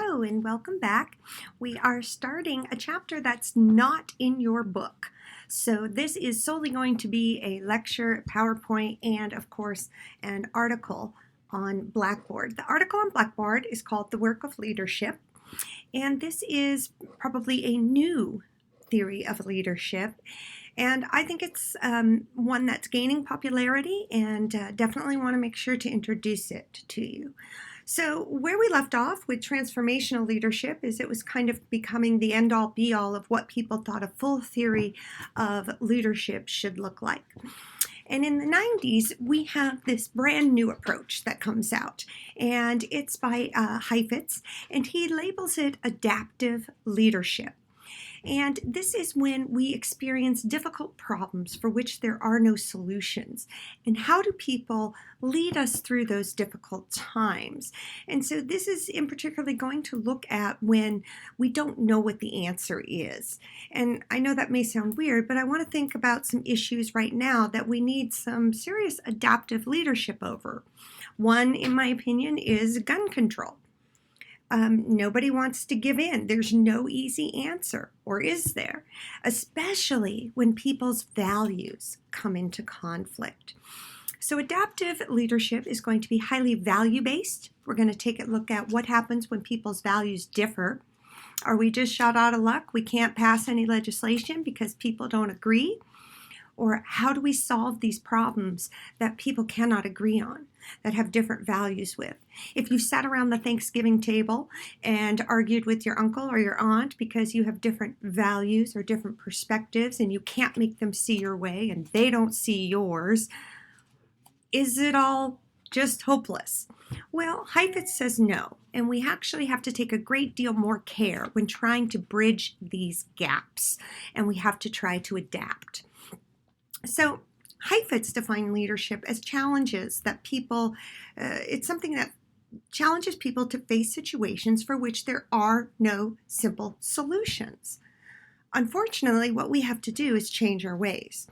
Hello and welcome back. We are starting a chapter that's not in your book. So this is solely going to be a lecture, PowerPoint, and of course an article on Blackboard. The article on Blackboard is called The Work of Leadership, and this is probably a new theory of leadership. And I think it's one that's gaining popularity, and definitely want to make sure to introduce it to you. So where we left off with transformational leadership is it was kind of becoming the end-all be-all of what people thought a full theory of leadership should look like. And in the 90s, we have this brand new approach that comes out, and it's by Heifetz, and he labels it adaptive leadership. And this is when we experience difficult problems for which there are no solutions. And how do people lead us through those difficult times? And so this is in particularly going to look at when we don't know what the answer is. And I know that may sound weird, but I want to think about some issues right now that we need some serious adaptive leadership over. One, in my opinion, is gun control. Nobody wants to give in. There's no easy answer, or is there? Especially when people's values come into conflict. So adaptive leadership is going to be highly value-based. We're going to take a look at what happens when people's values differ. Are we just shot out of luck? We can't pass any legislation because people don't agree? Or how do we solve these problems that people cannot agree on, that have different values with? If you sat around the Thanksgiving table and argued with your uncle or your aunt because you have different values or different perspectives and you can't make them see your way and they don't see yours, is it all just hopeless? Well, Heifetz says no, and we actually have to take a great deal more care when trying to bridge these gaps, and we have to try to adapt. So Heifetz defined leadership as challenges that people, it's something that challenges people to face situations for which there are no simple solutions. Unfortunately, what we have to do is change our ways.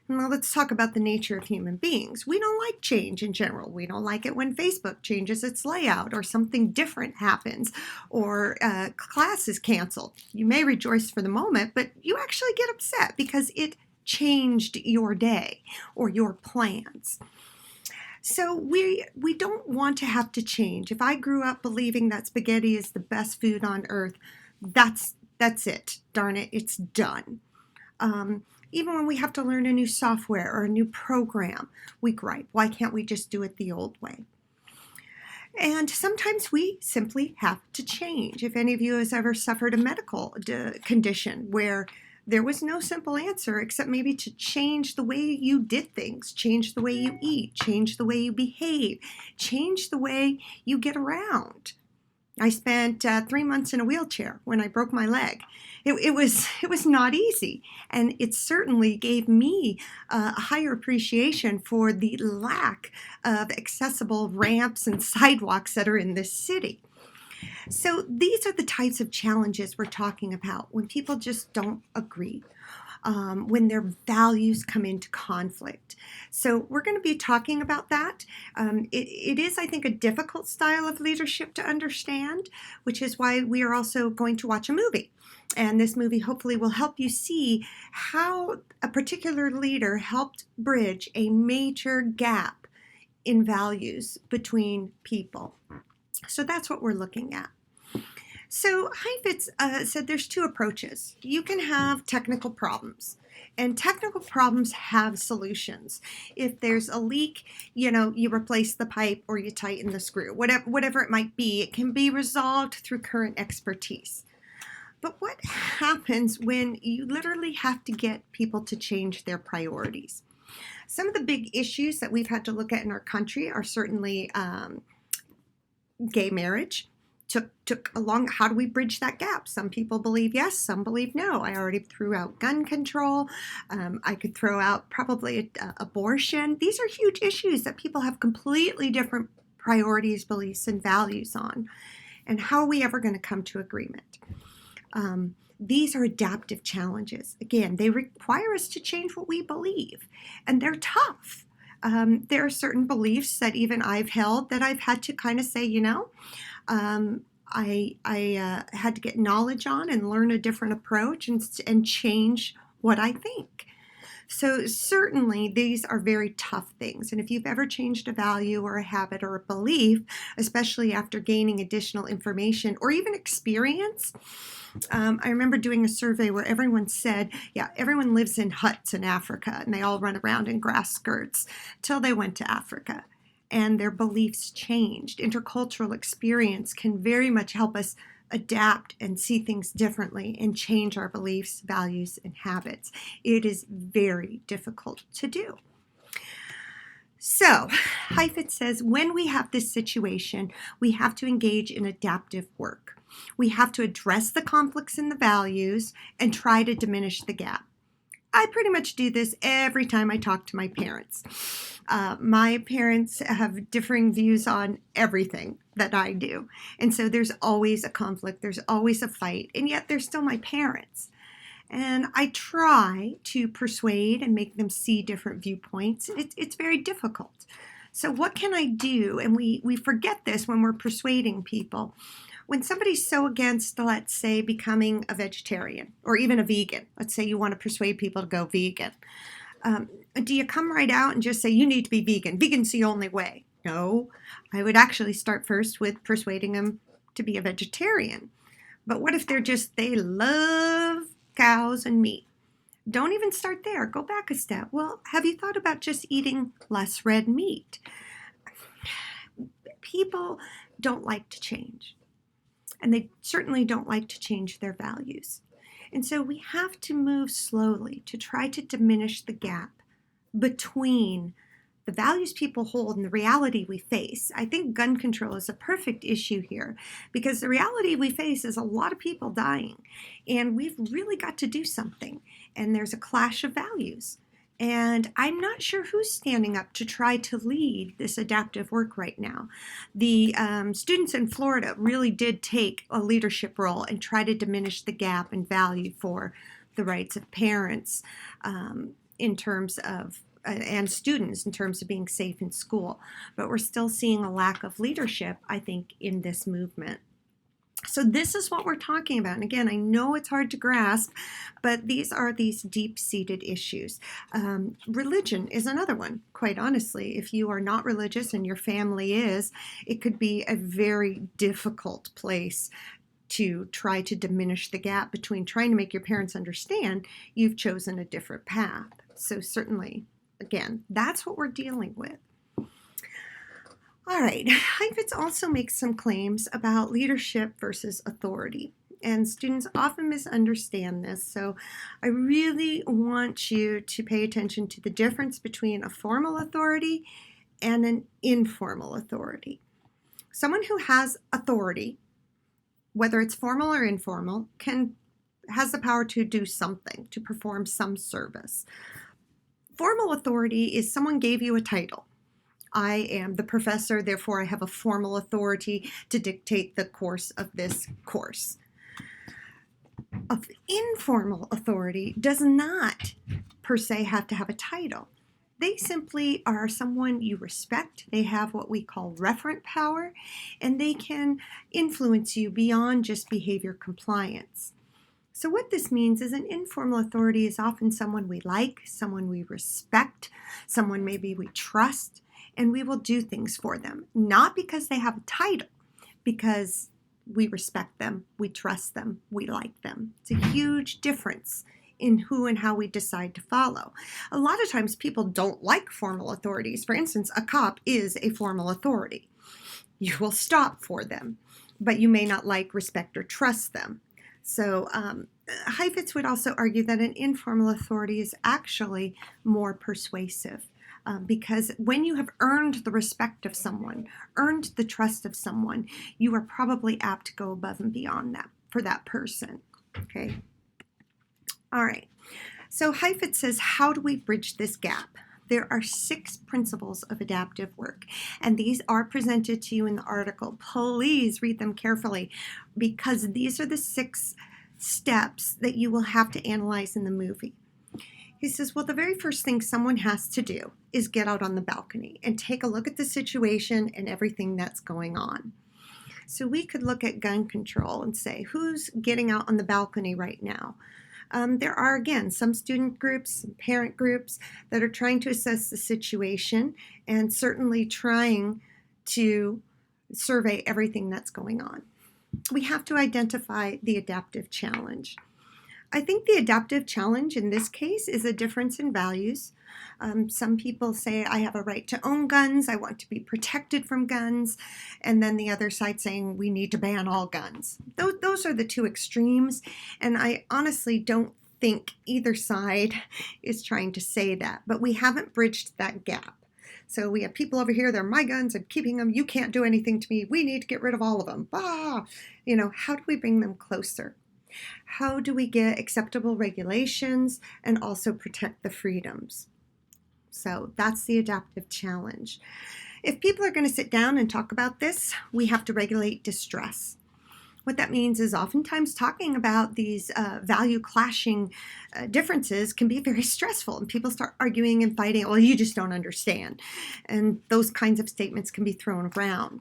Now let's talk about the nature of human beings. We don't like change in general. We don't like it when Facebook changes its layout or something different happens or class is canceled. You may rejoice for the moment, but you actually get upset because it changed your day or your plans. So we don't want to have to change. If I grew up believing that spaghetti is the best food on earth, that's it. Darn it, it's done. Even when we have to learn a new software or a new program, we gripe. Why can't we just do it the old way? And sometimes we simply have to change. If any of you has ever suffered a medical condition where there was no simple answer except maybe to change the way you did things, change the way you eat, change the way you behave, change the way you get around. I spent 3 months in a wheelchair when I broke my leg. It was not easy, and it certainly gave me a higher appreciation for the lack of accessible ramps and sidewalks that are in this city. So these are the types of challenges we're talking about when people just don't agree, when their values come into conflict. So we're going to be talking about that. It is, I think, a difficult style of leadership to understand, which is why we are also going to watch a movie. And this movie hopefully will help you see how a particular leader helped bridge a major gap in values between people. So that's what we're looking at. So Heifetz said there's two approaches. You can have technical problems, and technical problems have solutions. If there's a leak, you replace the pipe or you tighten the screw, whatever it might be. It can be resolved through current expertise. But what happens when you literally have to get people to change their priorities? Some of the big issues that we've had to look at in our country are certainly gay marriage. Took a long, how do we bridge that gap? Some people believe yes, some believe no. I already threw out gun control. I could throw out probably abortion. These are huge issues that people have completely different priorities, beliefs, and values on. And how are we ever going to come to agreement? These are adaptive challenges. Again, they require us to change what we believe, and they're tough. There are certain beliefs that even I've held that I've had to kind of say, I had to get knowledge on and learn a different approach and change what I think. So certainly these are very tough things. And if you've ever changed a value or a habit or a belief, especially after gaining additional information or even experience, I remember doing a survey where everyone said, yeah, everyone lives in huts in Africa and they all run around in grass skirts till they went to Africa and their beliefs changed. Intercultural experience can very much help us adapt and see things differently and change our beliefs, values, and habits. It is very difficult to do. So, Heifetz says, when we have this situation, we have to engage in adaptive work. We have to address the conflicts in the values and try to diminish the gap. I pretty much do this every time I talk to my parents. My parents have differing views on everything that I do. And so there's always a conflict, there's always a fight, and yet they're still my parents. And I try to persuade and make them see different viewpoints. It's very difficult. So what can I do? And we forget this when we're persuading people. When somebody's so against, let's say, becoming a vegetarian or even a vegan, let's say you want to persuade people to go vegan, do you come right out and just say, you need to be vegan? Vegan's the only way. No, I would actually start first with persuading them to be a vegetarian. But what if they love cows and meat? Don't even start there. Go back a step. Well, have you thought about just eating less red meat? People don't like to change. And they certainly don't like to change their values. And so we have to move slowly to try to diminish the gap between the values people hold and the reality we face. I think gun control is a perfect issue here because the reality we face is a lot of people dying. And we've really got to do something. And there's a clash of values. And I'm not sure who's standing up to try to lead this adaptive work right now. The students in Florida really did take a leadership role and try to diminish the gap in value for the rights of parents in terms of, and students in terms of being safe in school. But we're still seeing a lack of leadership, I think, in this movement. So this is what we're talking about. And again, I know it's hard to grasp, but these are these deep-seated issues. Religion is another one, quite honestly. If you are not religious and your family is, it could be a very difficult place to try to diminish the gap between trying to make your parents understand you've chosen a different path. So certainly, again, that's what we're dealing with. All right, Heifetz also makes some claims about leadership versus authority, and students often misunderstand this, so I really want you to pay attention to the difference between a formal authority and an informal authority. Someone who has authority, whether it's formal or informal, has the power to do something, to perform some service. Formal authority is someone gave you a title. I am the professor, therefore I have a formal authority to dictate the course of this course. Of informal authority does not per se have to have a title. They simply are someone you respect. They have what we call referent power, and they can influence you beyond just behavior compliance. So what this means is an informal authority is often someone we like, someone we respect, someone maybe we trust, and we will do things for them, not because they have a title, because we respect them, we trust them, we like them. It's a huge difference in who and how we decide to follow. A lot of times people don't like formal authorities. For instance, a cop is a formal authority. You will stop for them, but you may not like, respect, or trust them. So Heifetz would also argue that an informal authority is actually more persuasive. Because when you have earned the respect of someone, earned the trust of someone, you are probably apt to go above and beyond that for that person. Okay. All right. So Heifetz says, how do we bridge this gap? There are 6 principles of adaptive work, and these are presented to you in the article. Please read them carefully because these are the 6 steps that you will have to analyze in the movie. He says, well, the very first thing someone has to do is get out on the balcony and take a look at the situation and everything that's going on. So we could look at gun control and say, who's getting out on the balcony right now? There are, again, some student groups, parent groups that are trying to assess the situation and certainly trying to survey everything that's going on. We have to identify the adaptive challenge. I think the adaptive challenge in this case is a difference in values. Some people say, I have a right to own guns, I want to be protected from guns, and then the other side saying we need to ban all guns. Those are the two extremes, and I honestly don't think either side is trying to say that, but we haven't bridged that gap. So we have people over here, they're my guns, I'm keeping them, you can't do anything to me, we need to get rid of all of them. How do we bring them closer? How do we get acceptable regulations and also protect the freedoms? So that's the adaptive challenge. If people are going to sit down and talk about this, we have to regulate distress. What that means is oftentimes talking about these value clashing differences can be very stressful, and people start arguing and fighting. Well, you just don't understand. And those kinds of statements can be thrown around.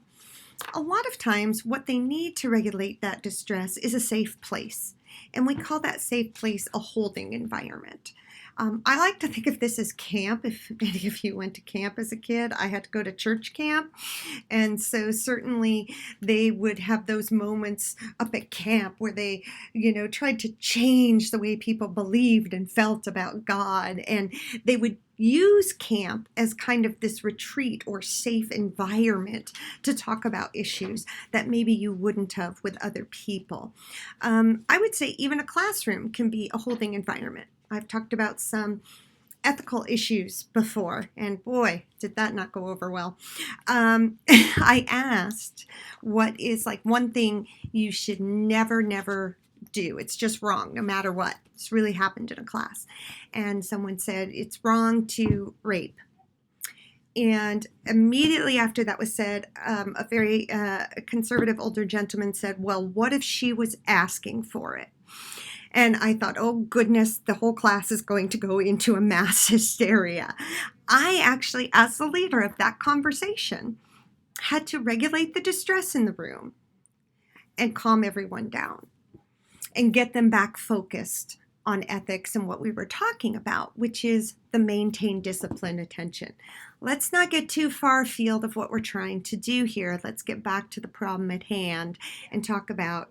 A lot of times what they need to regulate that distress is a safe place. And we call that safe place a holding environment. I like to think of this as camp. If any of you went to camp as a kid, I had to go to church camp. And so certainly they would have those moments up at camp where they, tried to change the way people believed and felt about God. And they would use camp as kind of this retreat or safe environment to talk about issues that maybe you wouldn't have with other people. I would say even a classroom can be a holding environment. I've talked about some ethical issues before, and boy, did that not go over well. I asked what is like one thing you should never do. It's just wrong, no matter what. This really happened in a class. And someone said, it's wrong to rape. And immediately after that was said, a very conservative older gentleman said, well, what if she was asking for it? And I thought, oh goodness, the whole class is going to go into a mass hysteria. I actually, as the leader of that conversation, had to regulate the distress in the room and calm everyone down and get them back focused on ethics and what we were talking about, which is the maintain discipline attention. Let's not get too far afield of what we're trying to do here. Let's get back to the problem at hand and talk about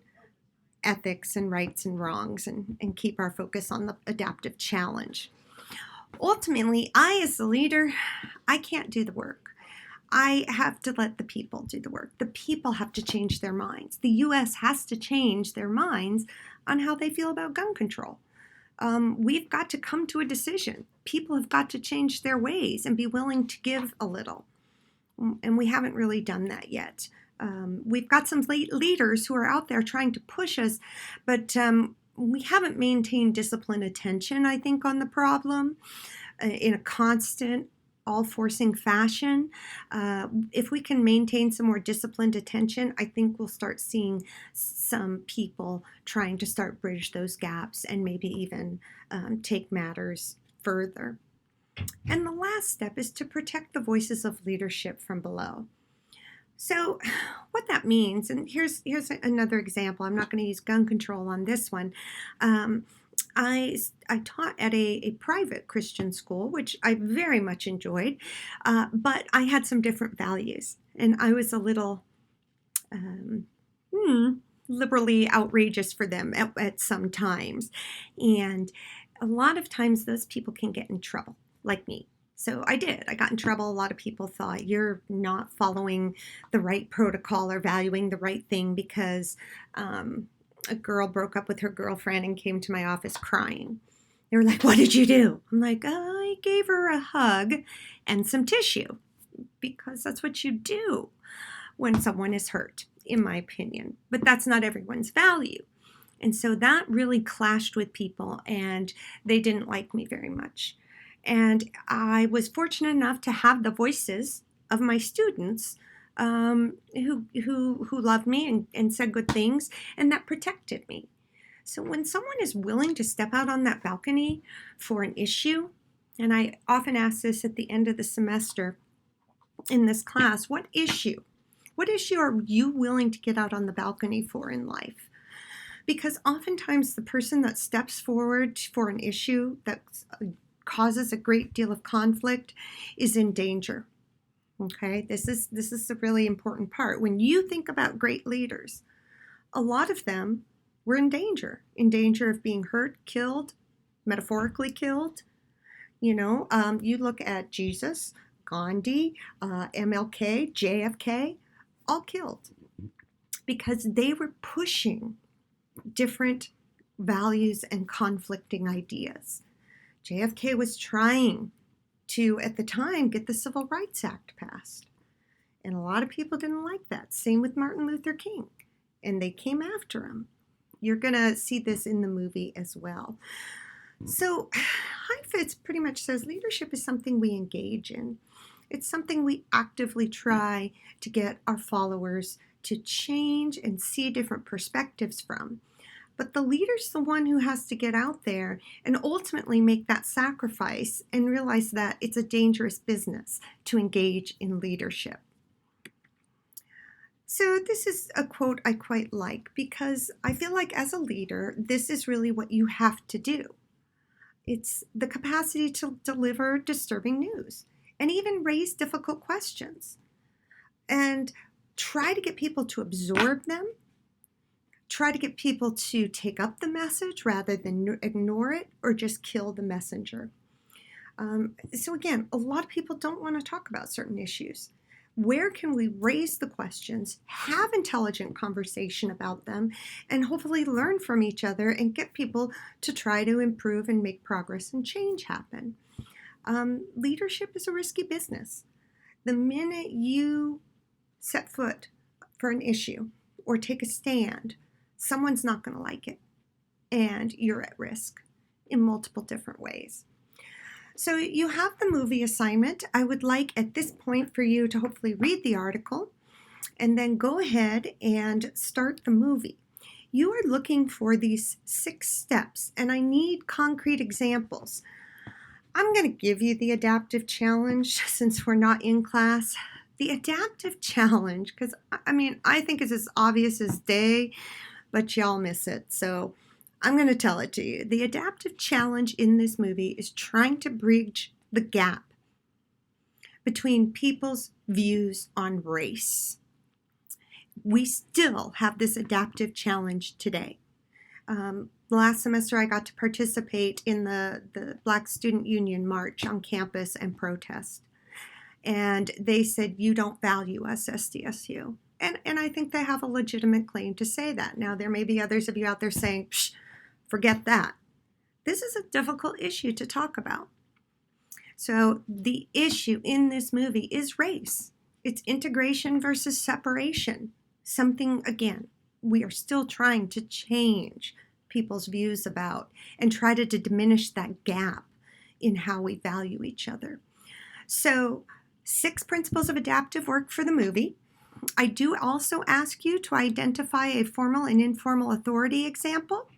ethics and rights and wrongs and keep our focus on the adaptive challenge. Ultimately, I as the leader, I can't do the work. I have to let the people do the work. The people have to change their minds. The U.S. has to change their minds on how they feel about gun control. We've got to come to a decision. People have got to change their ways and be willing to give a little. And we haven't really done that yet. We've got some leaders who are out there trying to push us, but we haven't maintained disciplined attention, I think, on the problem in a constant, all-forcing fashion. If we can maintain some more disciplined attention, I think we'll start seeing some people trying to start bridge those gaps and maybe even take matters further. And the last step is to protect the voices of leadership from below. So what that means, and here's another example. I'm not going to use gun control on this one. I taught at a private Christian school, which I very much enjoyed, but I had some different values, and I was a little liberally outrageous for them at some times. And a lot of times those people can get in trouble, like me. So I did. I got in trouble. A lot of people thought you're not following the right protocol or valuing the right thing because a girl broke up with her girlfriend and came to my office crying. They were like, what did you do? I'm like, I gave her a hug and some tissue, because that's what you do when someone is hurt, in my opinion. But that's not everyone's value. And so that really clashed with people, and they didn't like me very much. And I was fortunate enough to have the voices of my students who loved me and said good things, and that protected me. So when someone is willing to step out on that balcony for an issue, and I often ask this at the end of the semester in this class, what issue What issue are you willing to get out on the balcony for in life? Because oftentimes the person that steps forward for an issue that causes a great deal of conflict is in danger. Okay, this is the really important part. When you think about great leaders, a lot of them were in danger of being hurt, killed, metaphorically killed. You look at Jesus, Gandhi, MLK, JFK, all killed because they were pushing different values and conflicting ideas. JFK was trying to, at the time, get the Civil Rights Act passed. And a lot of people didn't like that. Same with Martin Luther King. And they came after him. You're going to see this in the movie as well. So Heifetz pretty much says leadership is something we engage in. It's something we actively try to get our followers to change and see different perspectives from. But the leader's the one who has to get out there and ultimately make that sacrifice and realize that it's a dangerous business to engage in leadership. So this is a quote I quite like because I feel like as a leader, this is really what you have to do. It's the capacity to deliver disturbing news and even raise difficult questions and try to get people to absorb them. Try to get people to take up the message rather than ignore it or just kill the messenger. So again, a lot of people don't want to talk about certain issues. Where can we raise the questions, have intelligent conversation about them, and hopefully learn from each other and get people to try to improve and make progress and change happen? Leadership is a risky business. The minute you set foot for an issue or take a stand, someone's not going to like it, and you're at risk in multiple different ways. So you have the movie assignment. I would like at this point for you to hopefully read the article and then go ahead and start the movie. You are looking for these 6 steps, and I need concrete examples. I'm going to give you the adaptive challenge since we're not in class. The adaptive challenge, because I think it's as obvious as day, but y'all miss it. So I'm going to tell it to you. The adaptive challenge in this movie is trying to bridge the gap between people's views on race. We still have this adaptive challenge today. Last semester, I got to participate in the Black Student Union March on campus and protest. And they said, you don't value us, SDSU. And I think they have a legitimate claim to say that. Now, there may be others of you out there saying, psh, forget that. This is a difficult issue to talk about. So the issue in this movie is race. It's integration versus separation. Something, again, we are still trying to change people's views about and try to diminish that gap in how we value each other. So 6 principles of adaptive work for the movie. I do also ask you to identify a formal and informal authority example.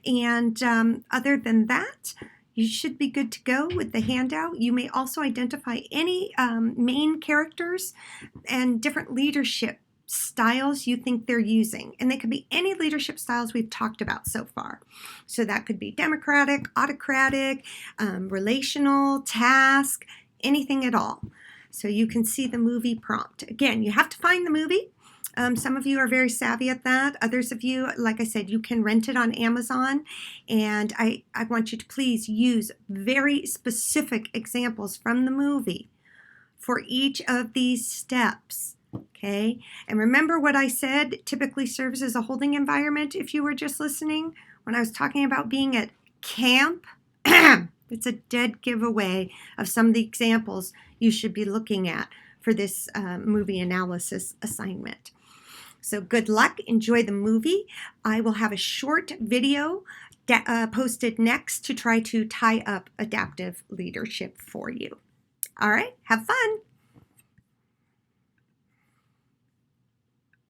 And other than that, you should be good to go with the handout. You may also identify any main characters and different leadership styles you think they're using. And they could be any leadership styles we've talked about so far. So that could be democratic, autocratic, relational, task, anything at all. So you can see the movie prompt. Again, you have to find the movie. Some of you are very savvy at that. Others of you, like I said, you can rent it on Amazon. And I want you to please use very specific examples from the movie for each of these steps. Okay? And remember what I said typically serves as a holding environment if you were just listening. When I was talking about being at camp, it's a dead giveaway of some of the examples you should be looking at for this movie analysis assignment. So good luck. Enjoy the movie. I will have a short video posted next to try to tie up adaptive leadership for you. All right, have fun.